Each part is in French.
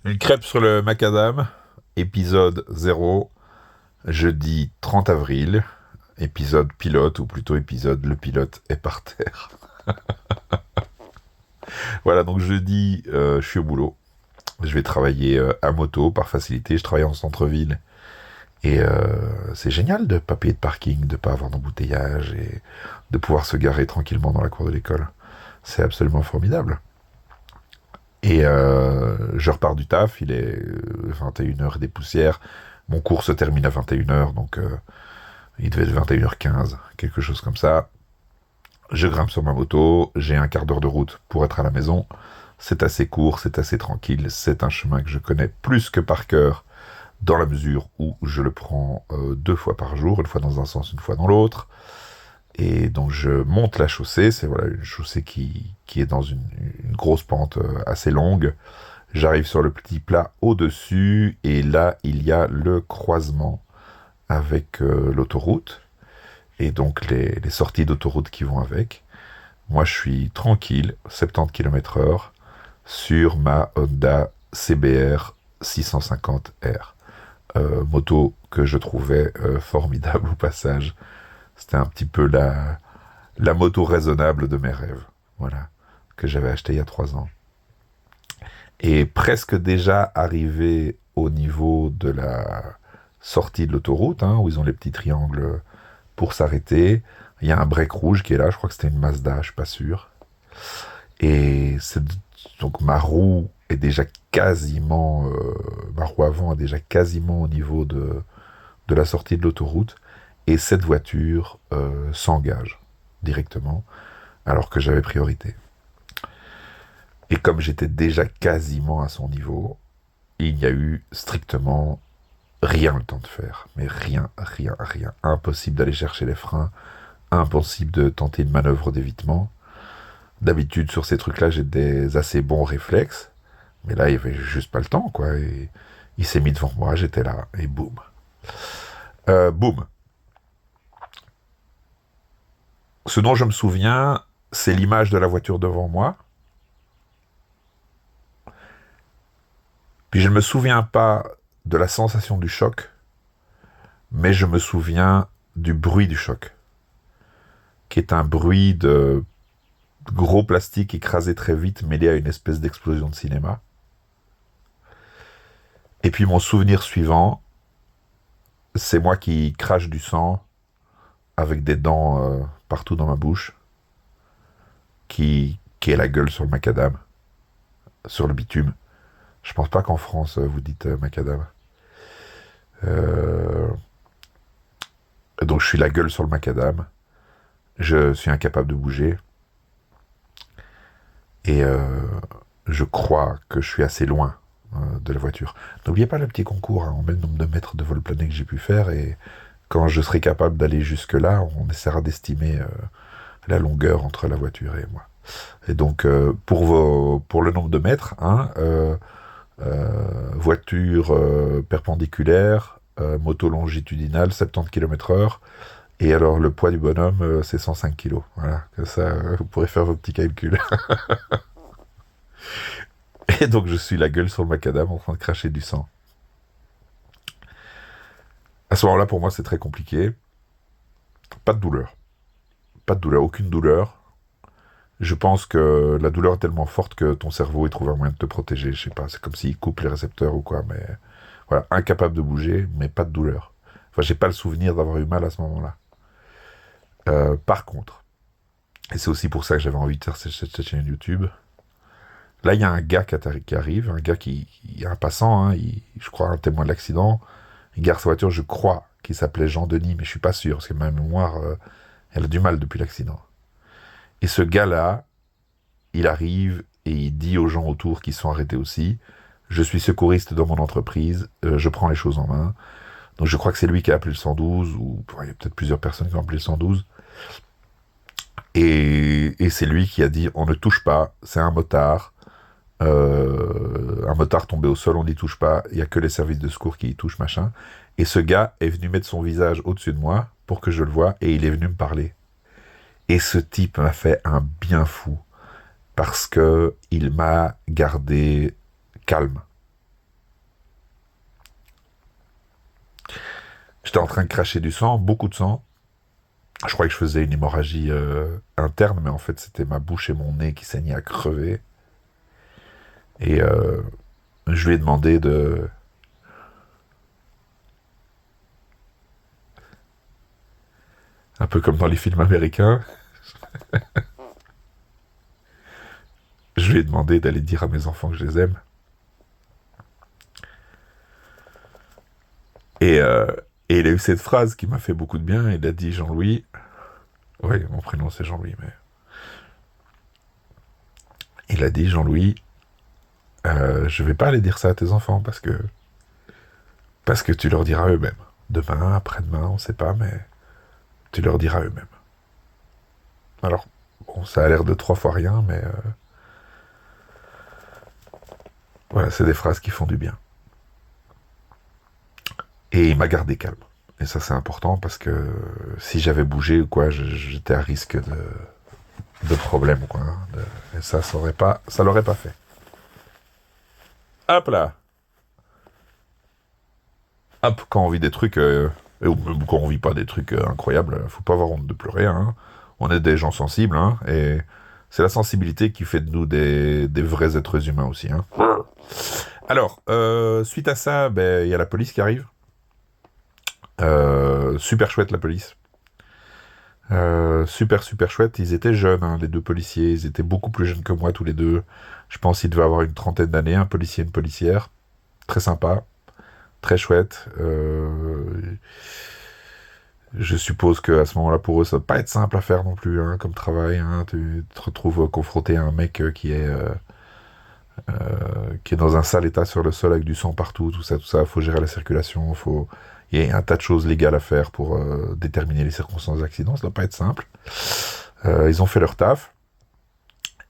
Une crêpe sur le macadam, épisode 0, jeudi 30 avril, épisode pilote, ou plutôt épisode le pilote est par terre. Voilà, donc jeudi, je suis au boulot. Je vais travailler à moto par facilité, je travaille en centre-ville. Et c'est génial de pas payer de parking, de pas avoir d'embouteillage et de pouvoir se garer tranquillement dans la cour de l'école. C'est absolument formidable. Et je repars du taf, il est 21h des poussières. Mon cours se termine à 21h, donc il devait être 21h15, quelque chose comme ça. Je grimpe sur ma moto, j'ai un quart d'heure de route pour être à la maison. C'est assez court, c'est assez tranquille, c'est un chemin que je connais plus que par cœur, dans la mesure où je le prends 2 fois par jour, une fois dans un sens, une fois dans l'autre. Et donc je monte la chaussée, c'est voilà, une chaussée qui est dans une grosse pente assez longue. J'arrive sur le petit plat au-dessus, et là, il y a le croisement avec l'autoroute, et donc les sorties d'autoroute qui vont avec. Moi, je suis tranquille, 70 km/h, sur ma Honda CBR 650R. Moto que je trouvais formidable au passage. C'était un petit peu la moto raisonnable de mes rêves. Voilà, que j'avais acheté il y a 3 ans. Et presque déjà arrivé au niveau de la sortie de l'autoroute, hein, où ils ont les petits triangles pour s'arrêter. Il y a un break rouge qui est là, je crois que c'était une Mazda, je suis pas sûr. Et donc ma roue est déjà quasiment, ma roue avant est déjà quasiment au niveau de la sortie de l'autoroute. Et cette voiture s'engage directement, alors que j'avais priorité. Et comme j'étais déjà quasiment à son niveau, il n'y a eu strictement rien le temps de faire. Mais rien, rien, rien. Impossible d'aller chercher les freins, impossible de tenter une manœuvre d'évitement. D'habitude, sur ces trucs-là, j'ai des assez bons réflexes. Mais là, il n'y avait juste pas le temps, quoi. Et il s'est mis devant moi, j'étais là, et boum. Boum. Ce dont je me souviens, c'est l'image de la voiture devant moi. Puis je ne me souviens pas de la sensation du choc, mais je me souviens du bruit du choc, qui est un bruit de gros plastique écrasé très vite, mêlé à une espèce d'explosion de cinéma. Et puis mon souvenir suivant, c'est moi qui crache du sang avec des dents partout dans ma bouche, qui est la gueule sur le macadam, sur le bitume. Je pense pas qu'en France vous dites macadam. Euh, donc je suis la gueule sur le macadam, je suis incapable de bouger, et je crois que je suis assez loin de la voiture. N'oubliez pas le petit concours, hein, on met le nombre de mètres de vol plané que j'ai pu faire, et quand je serai capable d'aller jusque-là, on essaiera d'estimer la longueur entre la voiture et moi. Et donc, pour le nombre de mètres, hein, voiture perpendiculaire, moto longitudinale, 70 km/h, et alors le poids du bonhomme, c'est 105 kg. Voilà, comme ça, vous pourrez faire vos petits calculs. Et donc, je suis la gueule sur le macadam en train de cracher du sang. À ce moment-là, pour moi, c'est très compliqué. Pas de douleur. Pas de douleur, aucune douleur. Je pense que la douleur est tellement forte que ton cerveau ait trouvé un moyen de te protéger. Je sais pas, c'est comme s'il coupe les récepteurs ou quoi, mais voilà, incapable de bouger, mais pas de douleur. Enfin, j'ai pas le souvenir d'avoir eu mal à ce moment-là. Par contre, et c'est aussi pour ça que j'avais envie de faire cette chaîne YouTube, là, il y a un gars qui arrive, un gars un passant, hein, je crois un témoin de l'accident, il gare sa voiture, je crois qu'il s'appelait Jean-Denis, mais je suis pas sûr, parce que ma mémoire, elle a du mal depuis l'accident. Et ce gars-là, il arrive et il dit aux gens autour qui sont arrêtés aussi, je suis secouriste dans mon entreprise, je prends les choses en main. Donc je crois que c'est lui qui a appelé le 112, ou il y a peut-être plusieurs personnes qui ont appelé le 112. Et c'est lui qui a dit, on ne touche pas, c'est un motard tombé au sol, on n'y touche pas, il n'y a que les services de secours qui y touchent, machin. Et ce gars est venu mettre son visage au-dessus de moi pour que je le voie, et il est venu me parler. Et ce type m'a fait un bien fou, parce que il m'a gardé calme. J'étais en train de cracher du sang, beaucoup de sang. Je croyais que je faisais une hémorragie interne, mais en fait, c'était ma bouche et mon nez qui saignaient à crever. Et je lui ai demandé de... Un peu comme dans les films américains, je lui ai demandé d'aller dire à mes enfants que je les aime. Et, euh, et il a eu cette phrase qui m'a fait beaucoup de bien. Il a dit Jean-Louis. Oui, mon prénom c'est Jean-Louis, mais. Il a dit Jean-Louis, je vais pas aller dire ça à tes enfants parce que tu leur diras eux-mêmes. Demain, après-demain, on sait pas, mais tu leur diras eux-mêmes. Alors, bon, ça a l'air de 3 fois rien, mais voilà, c'est des phrases qui font du bien. Et il m'a gardé calme. Et ça, c'est important parce que si j'avais bougé ou quoi, j'étais à risque de problème, quoi. Hein, et ça l'aurait pas fait. Hop là. Hop, quand on vit des trucs, ou même quand on vit pas des trucs incroyables, faut pas avoir honte de pleurer. Hein. On est des gens sensibles, hein, et c'est la sensibilité qui fait de nous des vrais êtres humains aussi. Hein. Alors, suite à ça, ben, il y a la police qui arrive. Super chouette la police. Super chouette. Ils étaient jeunes, hein, les deux policiers. Ils étaient beaucoup plus jeunes que moi, tous les deux. Je pense qu'ils devaient avoir une trentaine d'années, un policier et une policière. Très sympa, très chouette. Je suppose qu'à ce moment-là, pour eux, ça va pas être simple à faire non plus, hein, comme travail. Hein. Tu te retrouves confronté à un mec qui est dans un sale état sur le sol avec du sang partout, tout ça, tout ça. Faut gérer la circulation, il y a un tas de choses légales à faire pour déterminer les circonstances d'accident. Ça doit pas être simple. Ils ont fait leur taf.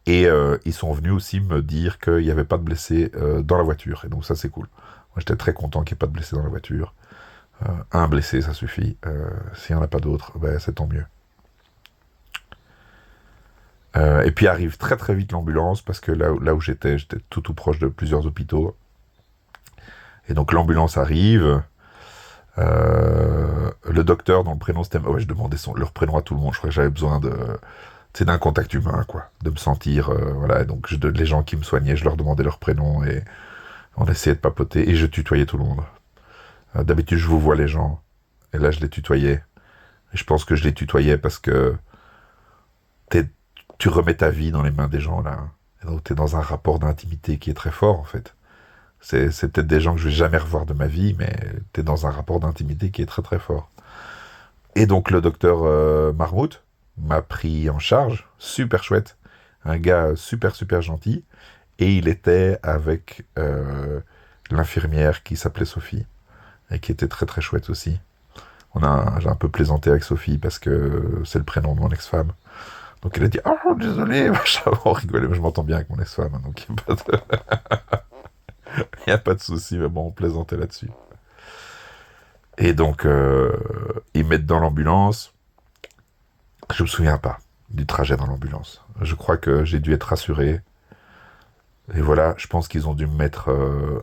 Et ils sont venus aussi me dire qu'il n'y avait pas de blessés dans la voiture. Et donc ça, c'est cool. Moi, j'étais très content qu'il n'y ait pas de blessés dans la voiture. Un blessé, ça suffit. S'il n'y en a pas d'autres, ben, c'est tant mieux. Et puis arrive très très vite l'ambulance, parce que là où j'étais tout proche de plusieurs hôpitaux. Et donc l'ambulance arrive. Le docteur, dont le prénom c'était... Ouais, je demandais leur prénom à tout le monde. Je crois que j'avais besoin d'un contact humain, quoi. De me sentir... voilà, donc les gens qui me soignaient, je leur demandais leur prénom, et on essayait de papoter, et je tutoyais tout le monde. D'habitude, je vous vois les gens, et là, je les tutoyais. Et je pense que je les tutoyais parce que tu remets ta vie dans les mains des gens, là. Et donc, t'es dans un rapport d'intimité qui est très fort, en fait. C'est peut-être des gens que je vais jamais revoir de ma vie, mais t'es dans un rapport d'intimité qui est très très fort. Et donc, le docteur Marmout m'a pris en charge, super chouette. Un gars super gentil. Et il était avec l'infirmière qui s'appelait Sophie, et qui était très très chouette aussi. J'ai un peu plaisanté avec Sophie parce que c'est le prénom de mon ex-femme. Donc elle a dit « Oh, désolé !» On rigolait, mais je m'entends bien avec mon ex-femme, hein, donc il n'y a pas de souci, mais bon, on plaisantait là-dessus. Et donc, ils mettent dans l'ambulance. Je me souviens pas du trajet dans l'ambulance. Je crois que j'ai dû être rassuré. Et voilà, je pense qu'ils ont dû me mettre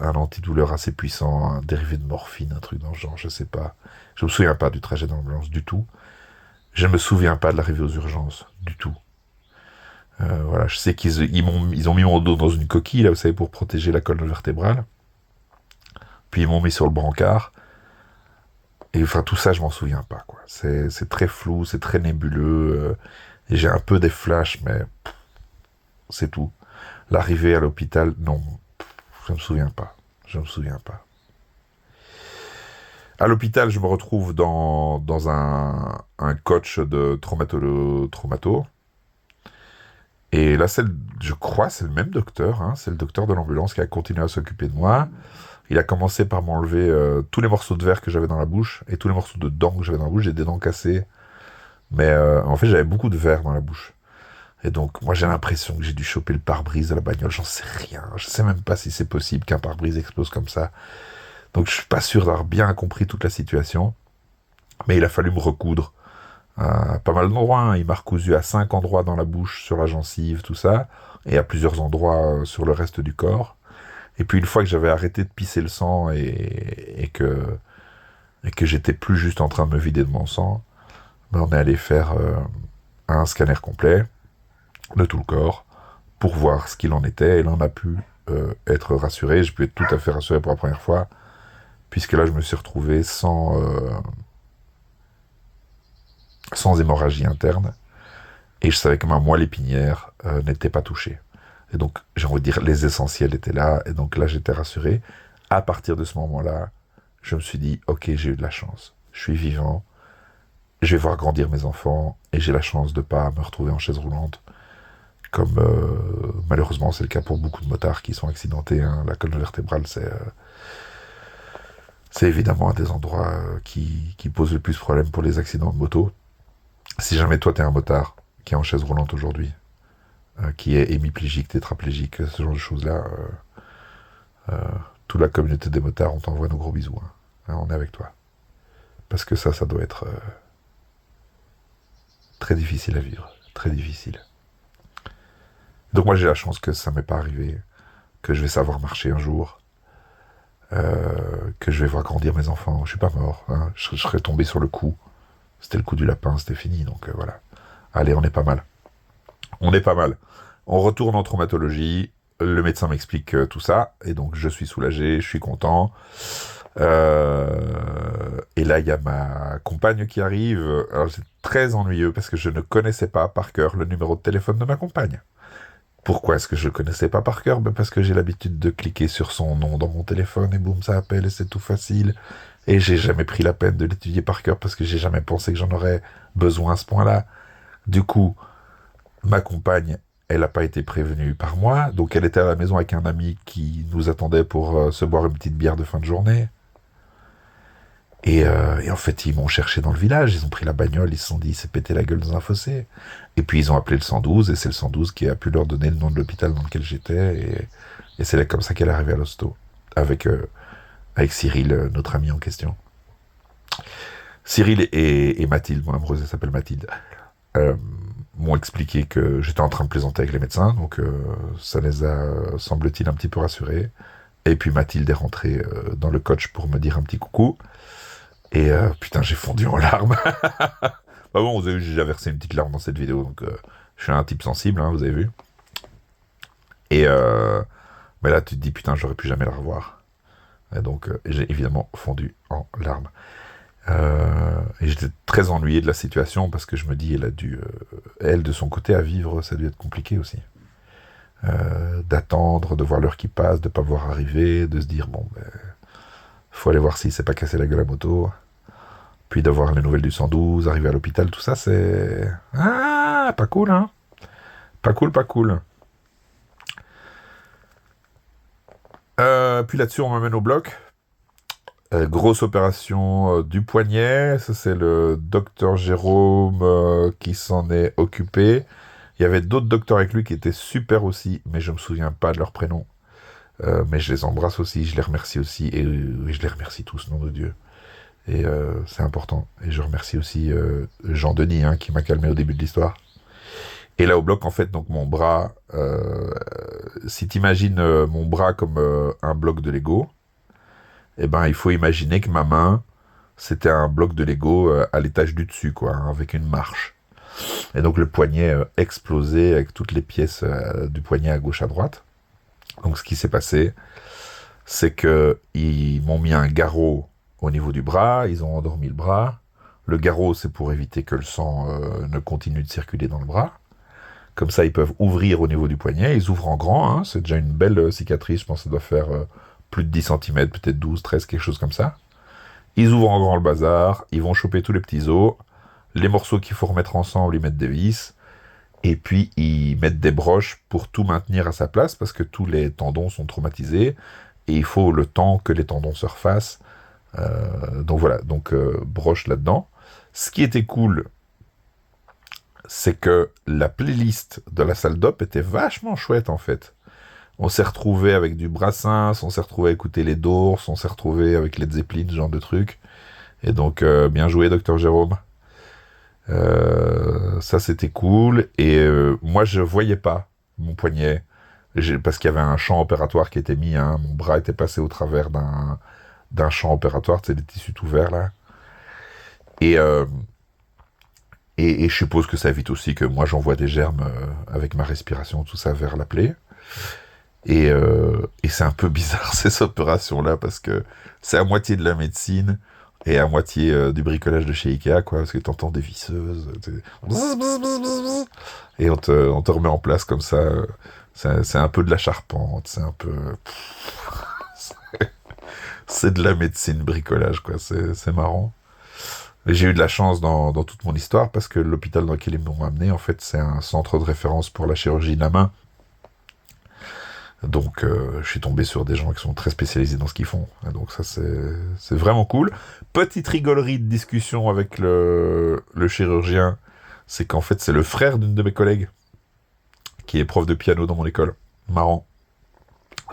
un antidouleur assez puissant, un dérivé de morphine, un truc dans le genre, je sais pas. Je me souviens pas du trajet dans l'ambulance du tout. Je me souviens pas de l'arrivée aux urgences du tout. Voilà, je sais ils ont mis mon dos dans une coquille, là, vous savez, pour protéger la colonne vertébrale. Puis ils m'ont mis sur le brancard. Et enfin, tout ça, je m'en souviens pas, quoi. C'est très flou, c'est très nébuleux. Et j'ai un peu des flashs, mais c'est tout. L'arrivée à l'hôpital, non, je me souviens pas. Je me souviens pas. À l'hôpital, je me retrouve dans un coach de traumato. Et là, je crois, c'est le même docteur. Hein, c'est le docteur de l'ambulance qui a continué à s'occuper de moi. Il a commencé par m'enlever tous les morceaux de verre que j'avais dans la bouche et tous les morceaux de dents que j'avais dans la bouche. J'ai des dents cassées. Mais en fait, j'avais beaucoup de verre dans la bouche. Et donc, moi, j'ai l'impression que j'ai dû choper le pare-brise de la bagnole. J'en sais rien. Je sais même pas si c'est possible qu'un pare-brise explose comme ça. Donc, je suis pas sûr d'avoir bien compris toute la situation. Mais il a fallu me recoudre à pas mal d'endroits. Hein. Il m'a recousu à 5 endroits dans la bouche, sur la gencive, tout ça. Et à plusieurs endroits sur le reste du corps. Et puis, une fois que j'avais arrêté de pisser le sang et que et que j'étais plus juste en train de me vider de mon sang, ben on est allé faire un scanner complet de tout le corps pour voir ce qu'il en était, et là on a pu être rassuré, j'ai pu être tout à fait rassuré pour la première fois, puisque là je me suis retrouvé sans hémorragie interne, et je savais que ma moelle épinière n'était pas touchée. Et donc, j'ai envie de dire, les essentiels étaient là, et donc là, j'étais rassuré. À partir de ce moment-là, je me suis dit, ok, j'ai eu de la chance. Je suis vivant, je vais voir grandir mes enfants, et j'ai la chance de ne pas me retrouver en chaise roulante, comme malheureusement c'est le cas pour beaucoup de motards qui sont accidentés. Hein. La colonne vertébrale, c'est évidemment un des endroits qui pose le plus de problèmes pour les accidents de moto. Si jamais toi, t'es un motard qui est en chaise roulante aujourd'hui, qui est hémiplégique, tétraplégique, ce genre de choses-là, toute la communauté des motards, on t'envoie nos gros bisous. Hein. Hein, on est avec toi. Parce que ça doit être très difficile à vivre. Très difficile. Donc moi, j'ai la chance que ça m'est pas arrivé, que je vais savoir marcher un jour, que je vais voir grandir mes enfants. Je suis pas mort. Hein. Je serais tombé sur le coup. C'était le coup du lapin, c'était fini. Donc voilà. Allez, on est pas mal. On est pas mal. On retourne en traumatologie. Le médecin m'explique tout ça. Et donc, je suis soulagé, je suis content. Et là, il y a ma compagne qui arrive. Alors, c'est très ennuyeux parce que je ne connaissais pas par cœur le numéro de téléphone de ma compagne. Pourquoi est-ce que je ne connaissais pas par cœur? Ben parce que j'ai l'habitude de cliquer sur son nom dans mon téléphone et boum, ça appelle et c'est tout facile. Et j'ai jamais pris la peine de l'étudier par cœur parce que j'ai jamais pensé que j'en aurais besoin à ce point-là. Du coup, ma compagne, elle n'a pas été prévenue par moi, donc elle était à la maison avec un ami qui nous attendait pour se boire une petite bière de fin de journée. Et en fait, ils m'ont cherché dans le village, ils ont pris la bagnole, ils se sont dit, il s'est pété la gueule dans un fossé. Et puis ils ont appelé le 112, et c'est le 112 qui a pu leur donner le nom de l'hôpital dans lequel j'étais, et c'est là comme ça qu'elle est arrivée à l'hosto, avec Cyril, notre ami en question. Cyril et Mathilde, mon amoureuse, elle s'appelle Mathilde, m'ont expliqué que j'étais en train de plaisanter avec les médecins, donc ça les a, semble-t-il, un petit peu rassurés. Et puis Mathilde est rentrée dans le coach pour me dire un petit coucou. Et putain, j'ai fondu en larmes. Bah bon, vous avez vu, j'ai versé une petite larme dans cette vidéo, donc je suis un type sensible, hein, vous avez vu. Et mais là, tu te dis, putain, j'aurais plus jamais la revoir. Et donc, j'ai évidemment fondu en larmes. Et j'étais très ennuyé de la situation parce que je me dis, elle a dû, elle, de son côté, à vivre, ça a dû être compliqué aussi. D'attendre, de voir l'heure qui passe, de pas voir arriver, de se dire, bon, ben, faut aller voir s'il s'est pas cassé la gueule à moto. Puis d'avoir les nouvelles du 112, arriver à l'hôpital, tout ça, c'est... Ah, pas cool, hein. Pas cool, pas cool. Puis là-dessus, on m'amène au bloc. Grosse opération du poignet. Ça, c'est le docteur Jérôme qui s'en est occupé. Il y avait d'autres docteurs avec lui qui étaient super aussi, mais je me souviens pas de leur prénom. Mais je les embrasse aussi, je les remercie aussi, et je les remercie tous, nom de Dieu. Et c'est important. Et je remercie aussi Jean-Denis, hein, qui m'a calmé au début de l'histoire. Et là, au bloc, en fait, donc mon bras... si t'imagines mon bras comme un bloc de Lego, eh ben, il faut imaginer que ma main, c'était un bloc de Lego à l'étage du dessus, quoi, hein, avec une marche. Et donc, le poignet explosé avec toutes les pièces du poignet à gauche, à droite. Donc, ce qui s'est passé, c'est que ils m'ont mis un garrot au niveau du bras, ils ont endormi le bras. Le garrot, c'est pour éviter que le sang ne continue de circuler dans le bras. Comme ça, ils peuvent ouvrir au niveau du poignet. Ils ouvrent en grand, hein. C'est déjà une belle cicatrice. Je pense que ça doit faire plus de 10 cm, peut-être 12, 13, quelque chose comme ça. Ils ouvrent en grand le bazar. Ils vont choper tous les petits os. Les morceaux qu'il faut remettre ensemble, ils mettent des vis. Et puis, ils mettent des broches pour tout maintenir à sa place parce que tous les tendons sont traumatisés. Et il faut le temps que les tendons se refassent. Donc voilà, donc broche là-dedans. Ce qui était cool, c'est que la playlist de la salle d'op était vachement chouette en fait. On s'est retrouvé avec du Brassens, on s'est retrouvé à écouter les Doors, on s'est retrouvé avec les Zeppelin, ce genre de trucs. Et donc, bien joué, docteur Jérôme. Ça, c'était cool. Et moi, je voyais pas mon poignet. Parce qu'il y avait un champ opératoire qui était mis. Hein, mon bras était passé au travers d'un champ opératoire, tu sais, les tissus tout verts, là. Et, euh, et je suppose que ça évite aussi que moi j'envoie des germes avec ma respiration, tout ça, vers la plaie. Et c'est un peu bizarre ces opérations-là parce que c'est à moitié de la médecine et à moitié du bricolage de chez Ikea, quoi, parce que t'entends des visseuses, et on te remet en place comme ça. C'est un peu de la charpente, c'est un peu... C'est de la médecine bricolage, quoi, c'est marrant. Et j'ai eu de la chance dans toute mon histoire parce que l'hôpital dans lequel ils m'ont amené, en fait, c'est un centre de référence pour la chirurgie de la main. Donc, je suis tombé sur des gens qui sont très spécialisés dans ce qu'ils font. Et donc, ça, c'est vraiment cool. Petite rigolerie de discussion avec le chirurgien, c'est qu'en fait, c'est le frère d'une de mes collègues qui est prof de piano dans mon école. Marrant.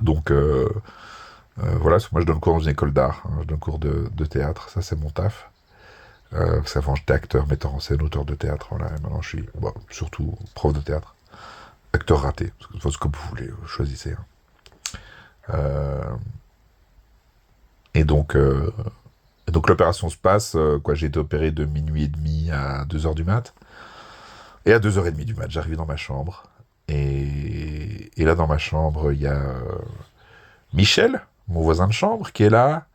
Donc, voilà, parce que moi, je donne cours dans une école d'art. Hein, je donne cours de théâtre. Ça, c'est mon taf. Parce qu'avant, j'étais acteur, metteur en scène, auteur de théâtre. Voilà, et maintenant, je suis surtout prof de théâtre. Acteur raté. Parce que, comme vous voulez, choisissez. Hein. Euh, Et donc, l'opération se passe, quoi, j'ai été opéré de minuit et demi à 2h du mat. Et à 2h30 du mat, j'arrive dans ma chambre. Et là, dans ma chambre, il y a Michel, mon voisin de chambre, qui est là.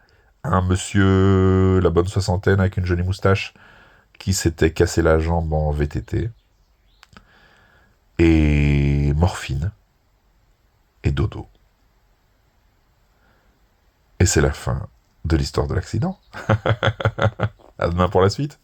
Un monsieur, la bonne soixantaine, avec une jolie moustache, qui s'était cassé la jambe en VTT. Et morphine. Et dodo. Et c'est la fin de l'histoire de l'accident. À demain pour la suite.